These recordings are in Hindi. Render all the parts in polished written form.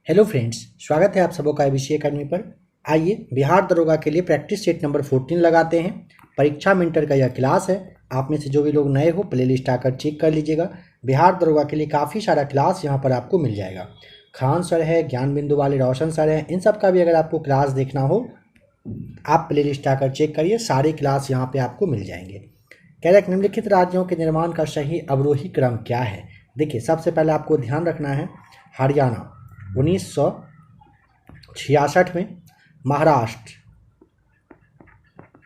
हेलो फ्रेंड्स, स्वागत है आप सबों का एबीसी एकेडमी पर। आइए बिहार दरोगा के लिए प्रैक्टिस सेट नंबर 14 लगाते हैं। परीक्षा मिंटर का यह क्लास है। आप में से जो भी लोग नए हो प्लेलिस्ट आकर चेक कर लीजिएगा। बिहार दरोगा के लिए काफ़ी सारा क्लास यहाँ पर आपको मिल जाएगा। खान सर है, ज्ञान बिंदु वाले रोशन सर हैं, इन सब का भी अगर आपको क्लास देखना हो आप प्लेलिस्ट आकर चेक करिए, सारे क्लास यहाँ पर आपको मिल जाएंगे। कह रहे निम्नलिखित राज्यों के निर्माण का सही अवरोही क्रम क्या है। देखिए, सबसे पहले आपको ध्यान रखना है हरियाणा 1966 में, महाराष्ट्र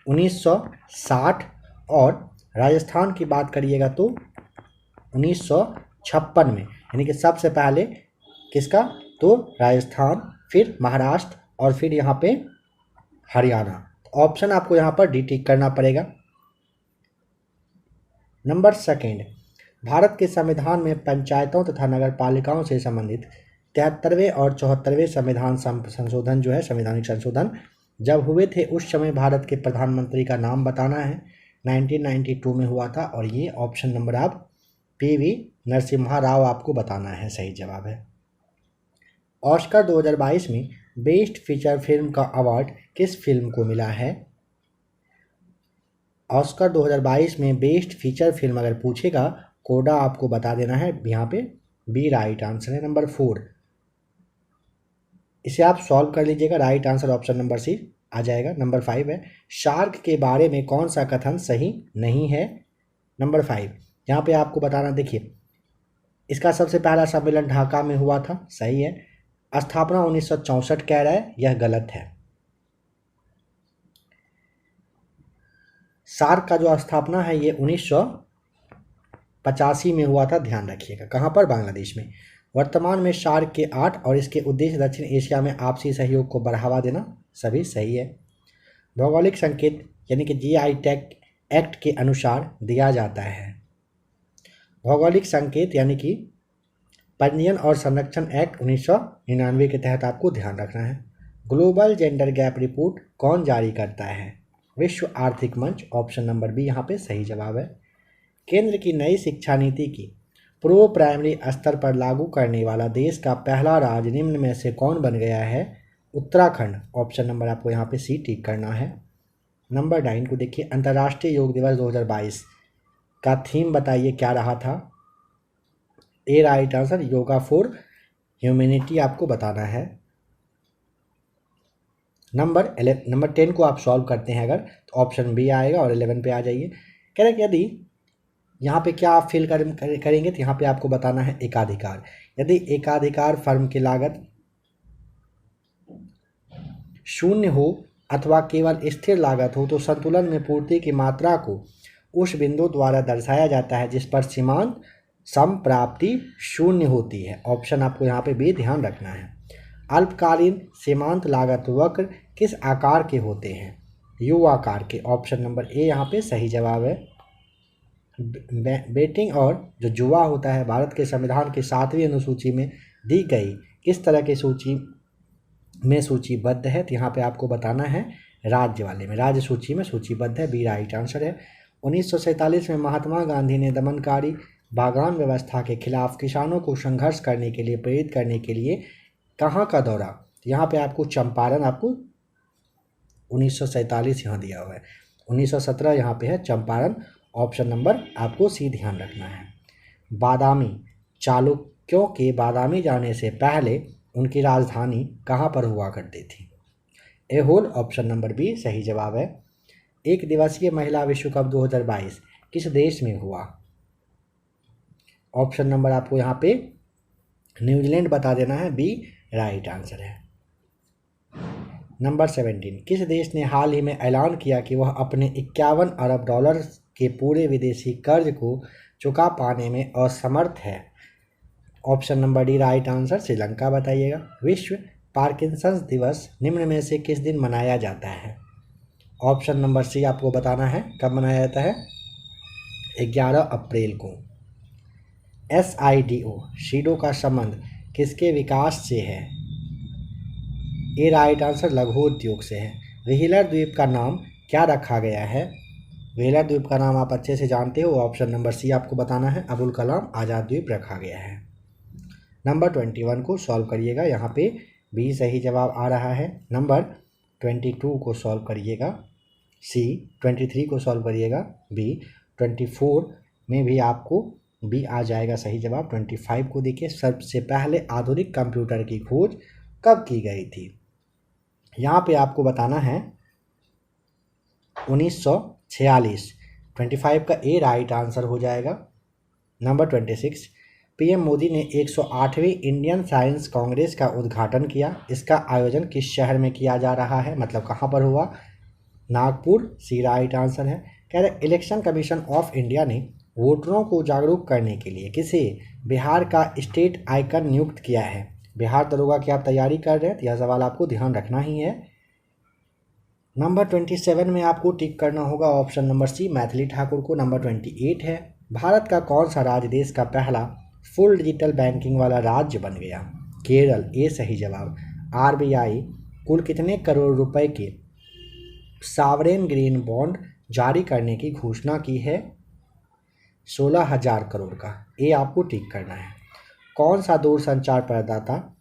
1960 और राजस्थान की बात करिएगा तो 1956 में। यानी कि सबसे पहले किसका, तो राजस्थान, फिर महाराष्ट्र और फिर यहाँ पे हरियाणा। ऑप्शन आपको यहाँ पर डी टिक करना पड़ेगा। नंबर सेकेंड, भारत के संविधान में पंचायतों तथा नगर पालिकाओं से संबंधित 73वें और 74वें संविधान संशोधन जो है, संवैधानिक संशोधन जब हुए थे उस समय भारत के प्रधानमंत्री का नाम बताना है। 1992 में हुआ था और ये ऑप्शन नंबर आप पीवी नरसिम्हा राव आपको बताना है, सही जवाब है। ऑस्कर 2022 में बेस्ट फीचर फिल्म का अवार्ड किस फिल्म को मिला है। ऑस्कर 2022 में बेस्ट फीचर फिल्म अगर पूछेगा कोडा आपको बता देना है, यहाँ पे बी राइट आंसर है। नंबर 4, इसे आप सॉल्व कर लीजिएगा, right answer option number C आ जाएगा। नंबर 5 है, शार्क के बारे में कौन सा कथन सही नहीं है। नंबर 5 यहाँ पे आपको बताना, देखिए इसका सबसे पहला सम्मेलन ढाका में हुआ था, सही है। स्थापना 1964 कह रहा है, यह गलत है। सार्क का जो स्थापना है ये 1985 में हुआ था, ध्यान रखिएगा। कहाँ पर, बांग्लादेश में। वर्तमान में सार्क के 8 और इसके उद्देश्य दक्षिण एशिया में आपसी सहयोग को बढ़ावा देना, सभी सही है। भौगोलिक संकेत यानी कि जीआई टैग एक्ट के अनुसार दिया जाता है। भौगोलिक संकेत यानी कि पंजीयन और संरक्षण एक्ट 1999 के तहत आपको ध्यान रखना है। ग्लोबल जेंडर गैप रिपोर्ट कौन जारी करता है। विश्व आर्थिक मंच, ऑप्शन नंबर बी यहाँ पे सही जवाब है। केंद्र की नई शिक्षा नीति की प्रो प्राइमरी स्तर पर लागू करने वाला देश का पहला राज्य निम्न में से कौन बन गया है। उत्तराखंड, ऑप्शन नंबर आपको यहाँ पे सी टिक करना है। नंबर 9 को देखिए, अंतर्राष्ट्रीय योग दिवस 2022 का थीम बताइए क्या रहा था। A right answer, yoga for humanity आपको बताना है। नंबर 10 को आप सॉल्व करते हैं अगर, तो ऑप्शन बी आएगा और 11 पे आ जाइए। कह रहे कि यदि यहाँ पे क्या आप फिल करेंगे, तो यहाँ पे आपको बताना है एकाधिकार। यदि एकाधिकार फर्म की लागत शून्य हो अथवा केवल स्थिर लागत हो तो संतुलन में पूर्ति की मात्रा को उस बिंदु द्वारा दर्शाया जाता है जिस पर सीमांत संप्राप्ति शून्य होती है। ऑप्शन आपको यहाँ पे भी ध्यान रखना है। अल्पकालीन सीमांत लागत वक्र किस आकार के होते हैं। यू आकार के, ऑप्शन नंबर ए यहाँ पे सही जवाब है। बेटिंग और जो जुआ होता है भारत के संविधान की 7वीं अनुसूची में दी गई किस तरह की सूची में सूचीबद्ध है, तो यहाँ पे आपको बताना है राज्य वाले में, राज्य सूची में सूचीबद्ध है, बी राइट आंसर है। 1947 में महात्मा गांधी ने दमनकारी बागान व्यवस्था के खिलाफ किसानों को संघर्ष करने के लिए प्रेरित करने के लिए कहाँ का दौरा, तो यहाँ पे आपको चंपारण, आपको 1947 यहाँ दिया हुआ है। 1917 यहाँ पे है चंपारण, ऑप्शन नंबर आपको सी ध्यान रखना है। बादामी, चालुक्यों के बादामी जाने से पहले उनकी राजधानी कहाँ पर हुआ करती थी। ऐहोल, ऑप्शन नंबर बी सही जवाब है। एक दिवसीय महिला विश्व कप 2022 किस देश में हुआ। ऑप्शन नंबर आपको यहाँ पे न्यूजीलैंड बता देना है, बी राइट आंसर है। नंबर 17, किस देश ने हाल ही में ऐलान किया कि वह अपने 51 अरब डॉलर के पूरे विदेशी कर्ज को चुका पाने में असमर्थ है। Option number D right answer, Sri Lanka बताइएगा। विश्व पार्किंसंस दिवस निम्न में से किस दिन मनाया जाता है। ऑप्शन नंबर सी आपको बताना है कब मनाया जाता है, 11 अप्रैल को। SIDO शीडो का संबंध किसके विकास से है। ए राइट आंसर, लघु उद्योग से है। व्हीलर द्वीप का नाम क्या रखा गया है। व्हीलर द्वीप का नाम आप अच्छे से जानते हो, ऑप्शन नंबर सी आपको बताना है, अबुल कलाम आज़ाद द्वीप रखा गया है। नंबर 21 को सॉल्व करिएगा, यहाँ पे बी सही जवाब आ रहा है। नंबर 22 को सॉल्व करिएगा सी, 23 को सॉल्व करिएगा बी, 24 में भी आपको बी आ जाएगा सही जवाब। 25 को देखिए, सबसे पहले आधुनिक कंप्यूटर की खोज कब की गई थी? यहाँ पे आपको बताना है 1946। 25 का ए राइट आंसर हो जाएगा। नंबर 26, पीएम मोदी ने 108वीं इंडियन साइंस कांग्रेस का उद्घाटन किया। इसका आयोजन किस शहर में किया जा रहा है, मतलब कहाँ पर हुआ? नागपुर, सी राइट आंसर है। कह रहे इलेक्शन कमीशन ऑफ इंडिया ने वोटरों को जागरूक करने के लिए किसे बिहार का स्टेट आइकन नियुक्त किया है? बिहार दरोगा की आप तैयारी कर रहे हैं तो यह सवाल आपको ध्यान रखना ही है। नंबर 27 में आपको टिक करना होगा option number C, Maithili Thakur को। नंबर 28 है, भारत का कौन सा राज्य देश का पहला फुल डिजिटल बैंकिंग वाला राज्य बन गया? केरल, ए सही जवाब। आरबीआई कुल कितने करोड़ रुपए के सॉवरेन ग्रीन बॉन्ड जारी करने की घोषणा की है? 16,000 करोड़ का, ए आपको टिक करना है। कौन सा दूरसंचार प्रदाता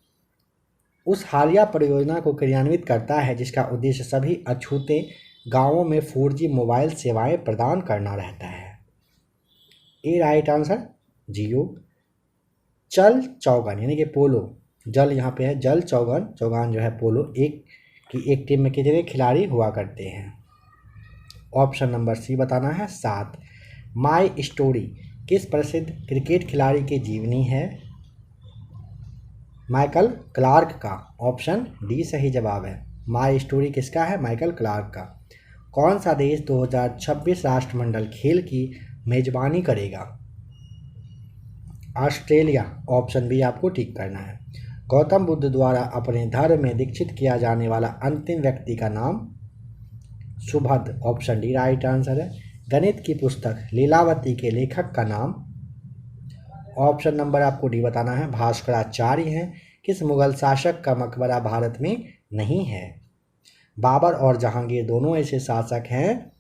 उस हालिया परियोजना को क्रियान्वित करता है जिसका उद्देश्य सभी अछूते गांवों में 4G मोबाइल सेवाएं प्रदान करना रहता है? ए राइट आंसर जियो। चल चौगन यानी कि पोलो, जल यहाँ पे है जल चौगन, चौगान जो है पोलो, एक टीम में कितने खिलाड़ी हुआ करते हैं? ऑप्शन नंबर सी बताना है 7। माई स्टोरी किस प्रसिद्ध क्रिकेट खिलाड़ी की जीवनी है? माइकल क्लार्क का, ऑप्शन डी सही जवाब है। माई स्टोरी किसका है? माइकल क्लार्क का। कौन सा देश 2026 राष्ट्रमंडल खेल की मेजबानी करेगा? ऑस्ट्रेलिया, ऑप्शन बी आपको टिक करना है। गौतम बुद्ध द्वारा अपने धर्म में दीक्षित किया जाने वाला अंतिम व्यक्ति का नाम? Subhadra, option D right answer है। गणित की पुस्तक लीलावती के लेखक का नाम? ऑप्शन नंबर आपको डी बताना है, भास्कराचार्य हैं। किस मुगल शासक का मकबरा भारत में नहीं है? बाबर और जहांगीर दोनों ऐसे शासक हैं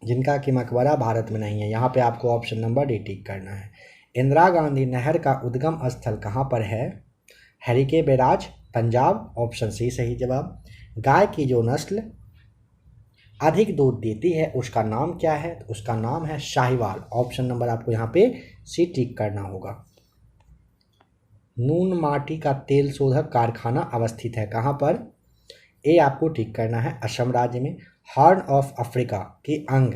जिनका कि मकबरा भारत में नहीं है। यहाँ पे आपको ऑप्शन नंबर डी टिक करना है। इंदिरा गांधी नहर का उद्गम स्थल कहाँ पर है? Harike barrage, Punjab, option C सही जवाब। गाय की जो नस्ल अधिक दूध देती है उसका नाम क्या है? तो उसका नाम है शाहीवाल। ऑप्शन नंबर आपको यहाँ पे सी टिक करना होगा। नून माटी का तेल शोधक कारखाना अवस्थित है कहाँ पर? ए आपको टिक करना है, असम राज्य में। हॉर्न ऑफ अफ्रीका के अंग?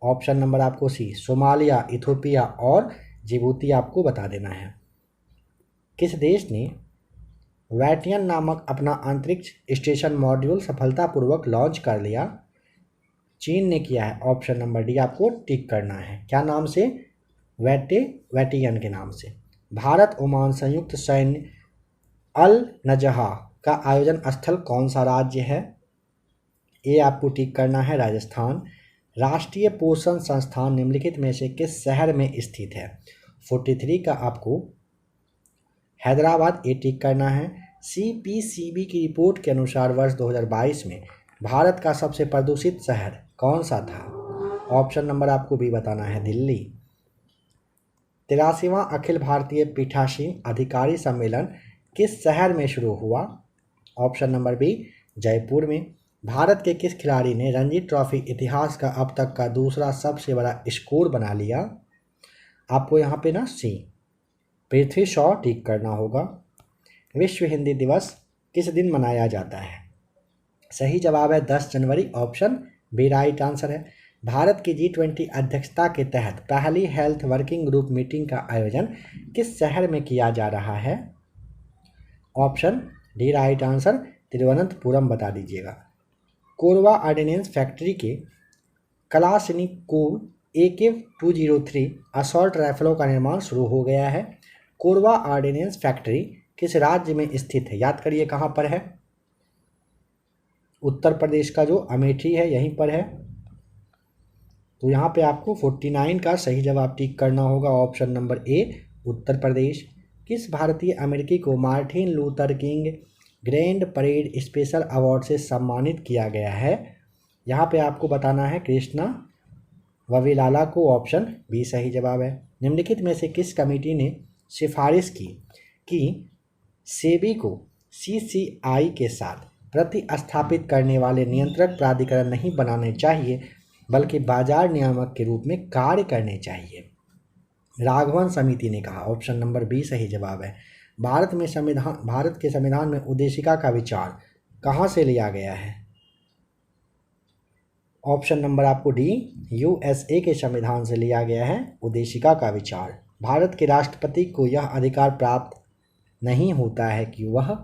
ऑप्शन नंबर आपको सी, सोमालिया, इथोपिया और जिबूती आपको बता देना है। किस देश ने वैटियन नामक अपना अंतरिक्ष स्टेशन मॉड्यूल सफलतापूर्वक लॉन्च कर लिया? चीन ने किया है। ऑप्शन नंबर डी आपको टिक करना है। क्या नाम से? वैटियन के नाम से। भारत ओमान संयुक्त सैन्य अल नजहा का आयोजन स्थल कौन सा राज्य है? ए आपको टिक करना है, राजस्थान। राष्ट्रीय पोषण संस्थान निम्नलिखित में से किस शहर में स्थित है? 43 का आपको हैदराबाद, ए टिक करना है। CPCB की रिपोर्ट के अनुसार वर्ष 2022 में भारत का सबसे प्रदूषित शहर कौन सा था? ऑप्शन नंबर आपको भी बताना है, दिल्ली। 83वां अखिल भारतीय पीठासीन अधिकारी सम्मेलन किस शहर में शुरू हुआ? ऑप्शन नंबर बी, जयपुर में। भारत के किस खिलाड़ी ने रणजी ट्रॉफी इतिहास का अब तक का दूसरा सबसे बड़ा स्कोर बना लिया? आपको यहाँ पे ना सी, पृथ्वी शॉ टिक करना होगा। विश्व हिंदी दिवस किस दिन मनाया जाता है? सही जवाब है 10 जनवरी, ऑप्शन बी राइट आंसर है। भारत की G20 अध्यक्षता के तहत पहली हेल्थ वर्किंग ग्रुप मीटिंग का आयोजन किस शहर में किया जा रहा है? Option D right answer, Thiruvananthapuram बता दीजिएगा। कोरबा ऑर्डिनेंस फैक्ट्री के कलाशनिकोव AK-203 असॉल्ट राइफलों का निर्माण शुरू हो गया है। कोरबा ऑर्डिनेंस फैक्ट्री किस राज्य में स्थित है? याद करिए कहाँ पर है? उत्तर प्रदेश का जो अमेठी है यहीं पर है। तो यहाँ पे आपको 49 का सही जवाब टिक करना होगा, option number A, Uttar Pradesh. किस भारतीय अमेरिकी को Martin Luther king grand parade special award से सम्मानित किया गया है? यहाँ पे आपको बताना है कृष्णा वविलाला को, ऑप्शन बी सही जवाब है। निम्नलिखित में से किस कमेटी ने सिफारिश की कि सेबी को सीसीआई के साथ प्रतिस्थापित करने वाले नियंत्रक प्राधिकरण नहीं बनाने चाहिए, बल्कि बाजार नियामक के रूप में कार्य करने चाहिए। राघवन समिति ने कहा। ऑप्शन नंबर बी सही जवाब है। भारत के संविधान में उद्देशिका का विचार कहाँ से लिया गया है? ऑप्शन नंबर आपको डी, यूएसए के संविधान से लिया गया है उद्देशिका का विचार। भारत के राष्ट्रपति को यह अधिकार प्राप्त नहीं होता है कि वह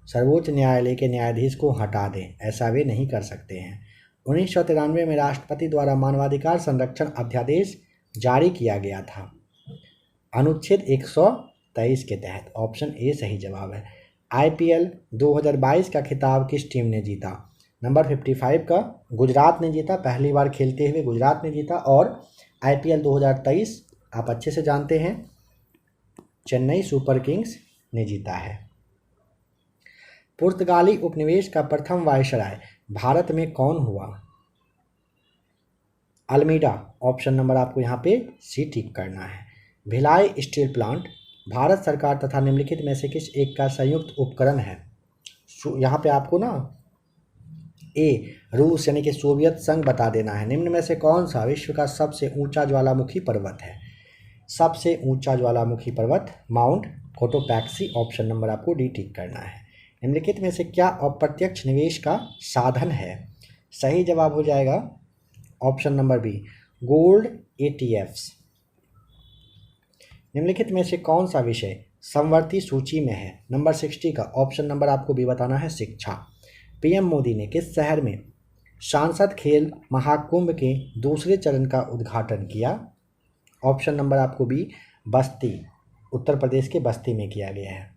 सर्वोच्च न्यायालय के न्यायाधीश को हटा दें, ऐसा वे नहीं कर सकते हैं। 1993 में राष्ट्रपति द्वारा मानवाधिकार संरक्षण अध्यादेश जारी किया गया था अनुच्छेद 123 के तहत। ऑप्शन ए सही जवाब है। आईपीएल 2022 का खिताब किस टीम ने जीता? नंबर 55 का गुजरात ने जीता, पहली बार खेलते हुए गुजरात ने जीता। और आईपीएल 2023 आप अच्छे से जानते हैं, चेन्नई सुपर किंग्स ने जीता है। पुर्तगाली उपनिवेश का प्रथम वायसराय भारत में कौन हुआ? अल्मीडा। ऑप्शन नंबर आपको यहाँ पे सी टिक करना है। भिलाई स्टील प्लांट भारत सरकार तथा निम्नलिखित में से किस एक का संयुक्त उपकरण है? यहाँ पे आपको ना ए रूस यानी कि सोवियत संघ बता देना है। निम्न में से कौन सा विश्व का सबसे ऊंचा ज्वालामुखी पर्वत है? सबसे ऊंचा ज्वालामुखी पर्वत माउंट कोटोपैक्सी। ऑप्शन नंबर आपको डी टिक करना है। निम्नलिखित में से क्या अप्रत्यक्ष निवेश का साधन है? सही जवाब हो जाएगा option number B, gold ETFs। निम्नलिखित में से कौन सा विषय समवर्ती सूची में है? नंबर 60 का ऑप्शन नंबर आपको भी बताना है, शिक्षा। पीएम मोदी ने किस शहर में सांसद खेल महाकुंभ के दूसरे चरण का उद्घाटन किया? ऑप्शन नंबर आपको बी, बस्ती। उत्तर प्रदेश के बस्ती में किया गया है,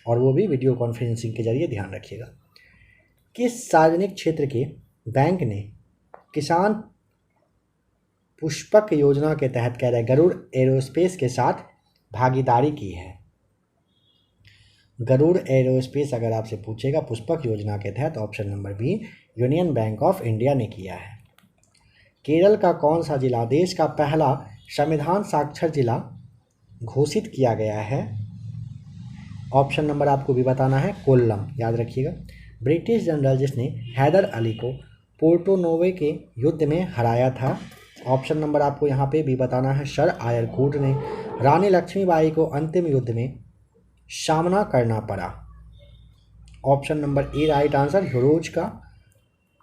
और वो भी वीडियो कॉन्फ्रेंसिंग के जरिए, ध्यान रखिएगा। किस सार्वजनिक क्षेत्र के बैंक ने किसान पुष्पक योजना के तहत कह रहे गरुड़ एरोस्पेस के साथ भागीदारी की है? गरुड़ एरोस्पेस अगर आपसे पूछेगा पुष्पक योजना के तहत, option number B, Union Bank of India ने किया है। केरल का कौन सा जिला देश का पहला संविधान साक्षर जिला घोषित किया गया है? ऑप्शन नंबर आपको भी बताना है, कोल्लम। याद रखिएगा। ब्रिटिश जनरल जिसने हैदर अली को पोर्टो नोवे के युद्ध में हराया था? ऑप्शन नंबर आपको यहाँ पे भी बताना है, सर आयरकूट ने। रानी लक्ष्मीबाई को अंतिम युद्ध में सामना करना पड़ा? Option number A right answer, Hugh Rose का।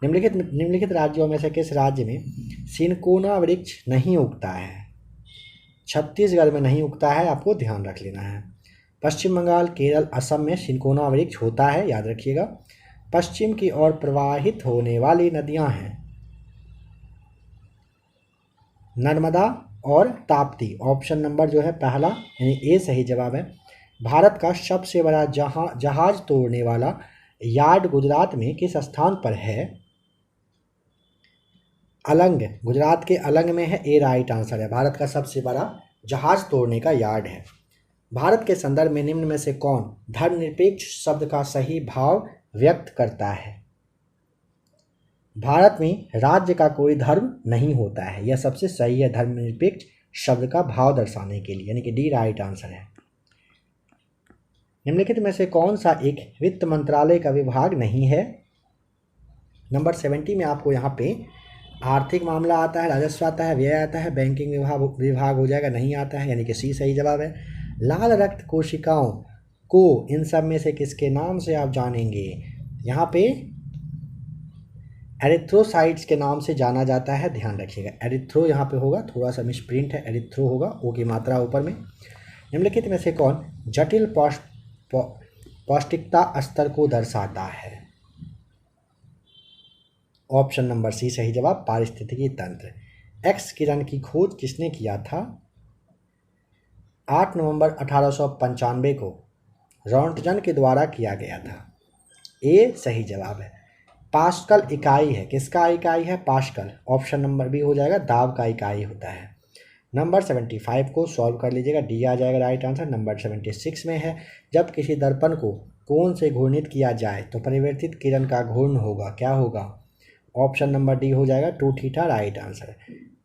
निम्नलिखित राज्यों में से किस राज्य में सिनकोना वृक्ष नहीं उगता है? छत्तीसगढ़ में नहीं उगता है, आपको ध्यान रख लेना है। पश्चिम बंगाल, केरल, असम में सिनकोना वृक्ष होता है, याद रखिएगा। पश्चिम की ओर प्रवाहित होने वाली नदियां हैं नर्मदा और ताप्ती। ऑप्शन नंबर जो है पहला यानी ए सही जवाब है। भारत का सबसे बड़ा जहाज तोड़ने वाला यार्ड गुजरात में किस स्थान पर है? अलंग, गुजरात के अलंग में है, ए राइट आंसर है। भारत का सबसे बड़ा जहाज तोड़ने का यार्ड है। भारत के संदर्भ में निम्न में से कौन धर्मनिरपेक्ष शब्द का सही भाव व्यक्त करता है? भारत में राज्य का कोई धर्म नहीं होता है, यह सबसे सही है धर्मनिरपेक्ष शब्द का भाव दर्शाने के लिए, यानी कि डी राइट आंसर है। निम्नलिखित में से कौन सा एक वित्त मंत्रालय का विभाग नहीं है? नंबर 70 में आपको यहाँ पे आर्थिक मामला आता है, राजस्व आता है, व्यय आता है, बैंकिंग विभाग हो जाएगा, नहीं आता है, यानी कि सी सही जवाब है। लाल रक्त कोशिकाओं को इन सब में से किसके नाम से आप जानेंगे? यहाँ पे एरिथ्रोसाइट्स के नाम से जाना जाता है, ध्यान रखिएगा। एरिथ्रो यहाँ पे होगा, थोड़ा सा मिसप्रिंट है, एरिथ्रो होगा, ओ की मात्रा ऊपर में। निम्नलिखित में से कौन जटिल पौष्टिकता स्तर को दर्शाता है? ऑप्शन नंबर सी सही जवाब, पारिस्थितिकी तंत्र। एक्स किरण की खोज किसने किया था? 8 नवंबर 1895 को रॉन्टजन के द्वारा किया गया था, ए सही जवाब है। पास्कल इकाई है, किसका इकाई है? पास्कल। ऑप्शन नंबर बी हो जाएगा, दाब का इकाई होता है। नंबर 75 को सॉल्व कर लीजिएगा, डी आ जाएगा राइट आंसर। नंबर 76 में है, जब किसी दर्पण को कोण से घूर्णित किया जाए तो परिवर्तित किरण का घूर्ण होगा, क्या होगा? ऑप्शन नंबर डी हो जाएगा, 2 थीटा राइट आंसर।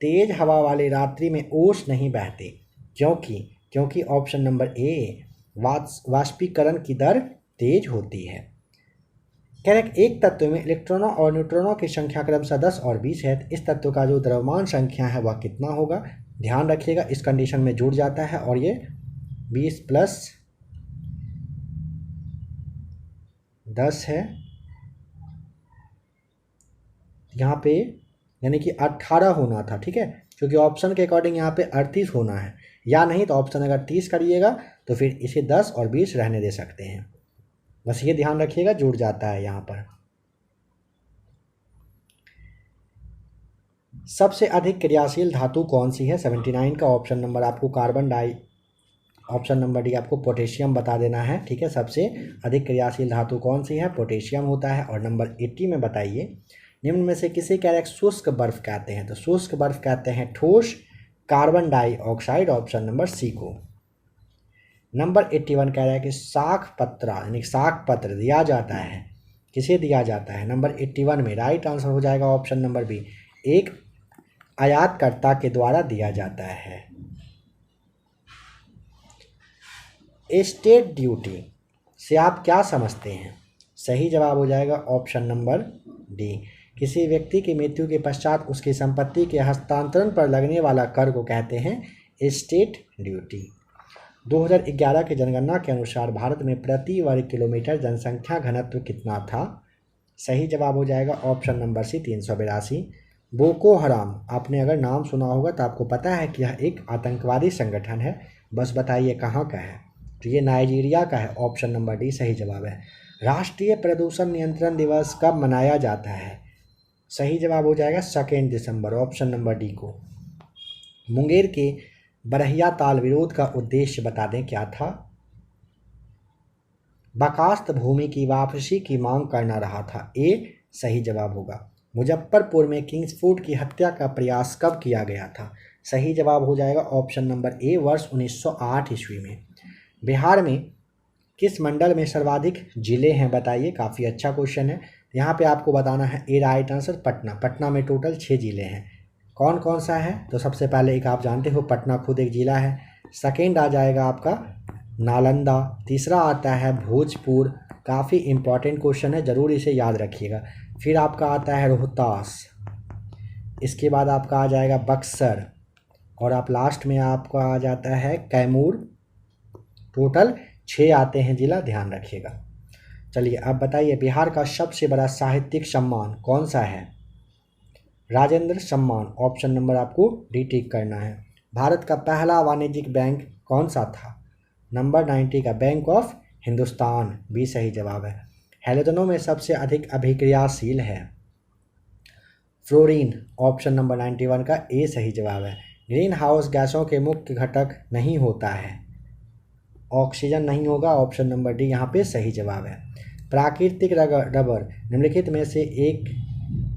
तेज हवा वाली रात्रि में ओस नहीं बहते, क्योंकि ऑप्शन नंबर ए वाष्पीकरण की दर तेज होती है। कह रहे एक तत्व में इलेक्ट्रॉनों और न्यूट्रॉनों की संख्या क्रमशः 10 और 20 है। इस तत्व का जो द्रव्यमान संख्या है वह कितना होगा? ध्यान रखिएगा, इस कंडीशन में जुड़ जाता है और ये 20 प्लस 10 है, यहाँ पे यानी कि 18 होना था, ठीक है, क्योंकि ऑप्शन के अकॉर्डिंग यहाँ पे 38 होना है, या नहीं तो ऑप्शन अगर 30 करिएगा तो फिर इसे 10 और 20 रहने दे सकते हैं। बस ये ध्यान रखिएगा, जुड़ जाता है यहाँ पर। सबसे अधिक क्रियाशील धातु कौन सी है? 79 का ऑप्शन नंबर आपको कार्बन डाई, ऑप्शन नंबर डी आपको पोटेशियम बता देना है, ठीक है। सबसे अधिक क्रियाशील धातु कौन सी है? पोटेशियम होता है। और नंबर 80 में बताइए, निम्न में से किसे कह रहे हैं शुष्क बर्फ कहते हैं? तो शुष्क बर्फ कहते हैं ठोस carbon dioxide, option number C को। नंबर 81 कह रहा है कि शाख पत्रा यानी शाख पत्र दिया जाता है, किसे दिया जाता है? नंबर 81 में राइट आंसर हो जाएगा ऑप्शन नंबर बी, एक आयातकर्ता के द्वारा दिया जाता है। एस्टेट ड्यूटी से आप क्या समझते हैं? सही जवाब हो जाएगा ऑप्शन नंबर डी, किसी व्यक्ति की मृत्यु के पश्चात उसकी संपत्ति के हस्तांतरण पर लगने वाला कर को कहते हैं एस्टेट ड्यूटी। 2011 की जनगणना के अनुसार भारत में प्रति वर्ग किलोमीटर जनसंख्या घनत्व कितना था? सही जवाब हो जाएगा ऑप्शन नंबर सी, 382। बोको हराम, आपने अगर नाम सुना होगा तो आपको पता है कि यह एक आतंकवादी संगठन है, बस बताइए कहाँ का है? तो ये नाइजीरिया का है, ऑप्शन नंबर डी सही जवाब है। राष्ट्रीय प्रदूषण नियंत्रण दिवस कब मनाया जाता है? सही जवाब हो जाएगा 2 दिसंबर, ऑप्शन नंबर डी को। मुंगेर के बरहिया ताल विरोध का उद्देश्य बता दें क्या था? बकास्त भूमि की वापसी की मांग करना रहा था, ए सही जवाब होगा। मुजफ्फरपुर में किंग्सफोर्ड की हत्या का प्रयास कब किया गया था? सही जवाब हो जाएगा ऑप्शन नंबर ए, वर्ष 1908 ईस्वी में। बिहार में किस मंडल में सर्वाधिक जिले हैं बताइए? काफ़ी अच्छा क्वेश्चन है। यहाँ पे आपको बताना है ए राइट आंसर पटना। पटना में टोटल 6 जिले हैं। कौन कौन सा है? तो सबसे पहले एक आप जानते हो पटना खुद एक जिला है। सेकेंड आ जाएगा आपका नालंदा। तीसरा आता है भोजपुर, काफ़ी इम्पॉर्टेंट क्वेश्चन है, ज़रूर इसे याद रखिएगा। फिर आपका आता है रोहतास, इसके बाद आपका आ जाएगा बक्सर, और आप लास्ट में आपका आ जाता है कैमूर। टोटल 6 आते हैं जिला, ध्यान रखिएगा। चलिए अब बताइए, बिहार का सबसे बड़ा साहित्यिक सम्मान कौन सा है? राजेंद्र सम्मान, ऑप्शन नंबर आपको डी टिक करना है। भारत का पहला वाणिज्यिक बैंक कौन सा था? नंबर 90 का बैंक ऑफ हिंदुस्तान, बी सही जवाब है। हैलोजनों में सबसे अधिक अभिक्रियाशील है फ्लोरीन, ऑप्शन नंबर 91 का ए सही जवाब है। ग्रीन हाउस गैसों के मुख्य घटक नहीं होता है, ऑक्सीजन नहीं होगा, ऑप्शन नंबर डी यहाँ पे सही जवाब है। प्राकृतिक रबर निम्नलिखित में से एक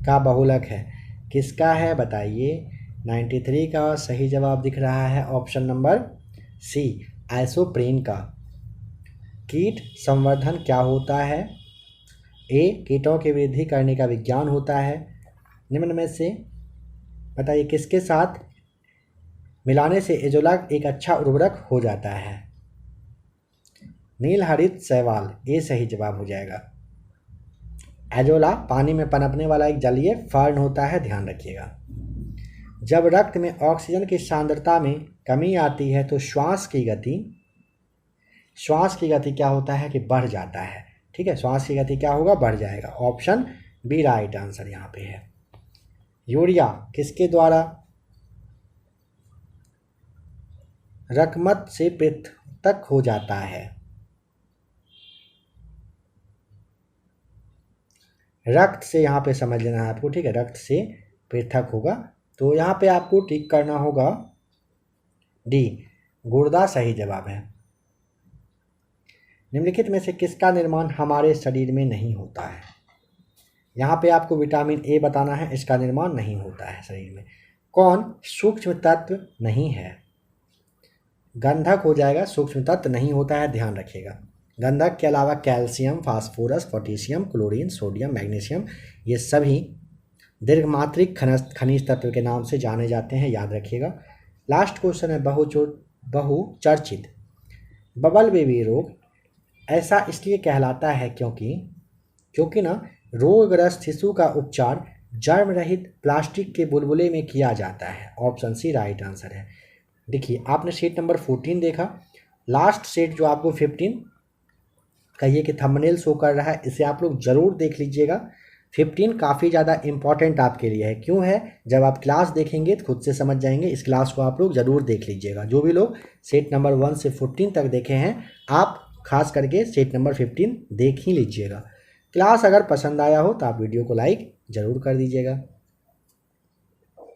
का बहुलक है, किसका है बताइए? 93 का सही जवाब दिख रहा है ऑप्शन नंबर सी, आइसोप्रीन का। कीट संवर्धन क्या होता है? ए कीटों की वृद्धि करने का विज्ञान होता है। निम्न में से बताइए किसके साथ मिलाने से एजोला एक अच्छा उर्वरक हो जाता है? नील हरित शैवाल, ए सही जवाब हो जाएगा। एजोला पानी में पनपने वाला एक जलीय फर्न होता है, ध्यान रखिएगा। जब रक्त में ऑक्सीजन की सांद्रता में कमी आती है तो श्वास की गति क्या होता है कि बढ़ जाता है, ठीक है। श्वास की गति क्या होगा? बढ़ जाएगा, ऑप्शन बी राइट आंसर यहाँ पे है। यूरिया किसके द्वारा रकमत से पृथक हो जाता है? रक्त से यहाँ पे समझ लेना है आपको, ठीक है, रक्त से पृथक होगा, तो यहाँ पे आपको टिक करना होगा डी, गुर्दा सही जवाब है। निम्नलिखित में से किसका निर्माण हमारे शरीर में नहीं होता है? यहाँ पे आपको विटामिन ए बताना है, इसका निर्माण नहीं होता है शरीर में। कौन सूक्ष्म तत्व नहीं है? गंधक हो जाएगा, सूक्ष्म तत्व नहीं होता है, ध्यान रखिएगा। गंधक के अलावा calcium, phosphorus, potassium, chlorine, sodium, magnesium, ये सभी दीर्घमात्रिक खनिज तत्व के नाम से जाने जाते हैं, याद रखिएगा। लास्ट क्वेश्चन है बहुचर्चित बबल बेबी रोग ऐसा इसलिए कहलाता है क्योंकि ना रोगग्रस्त शिशु का उपचार जर्म रहित प्लास्टिक के बुलबुले में किया जाता है। ऑप्शन सी राइट आंसर है। देखिए आपने सेट नंबर 14 देखा, लास्ट सेट जो आपको 15 कहिए कि थंबनेल शो कर रहा है, इसे आप लोग ज़रूर देख लीजिएगा। 15 काफ़ी ज़्यादा इंपॉर्टेंट आपके लिए है। क्यों है, जब आप क्लास देखेंगे तो खुद से समझ जाएंगे। इस क्लास को आप लोग ज़रूर देख लीजिएगा। जो भी लोग सेट नंबर 1 से 14 तक देखे हैं, आप खास करके सेट नंबर 15 देख ही लीजिएगा। क्लास अगर पसंद आया हो तो आप वीडियो को लाइक ज़रूर कर दीजिएगा।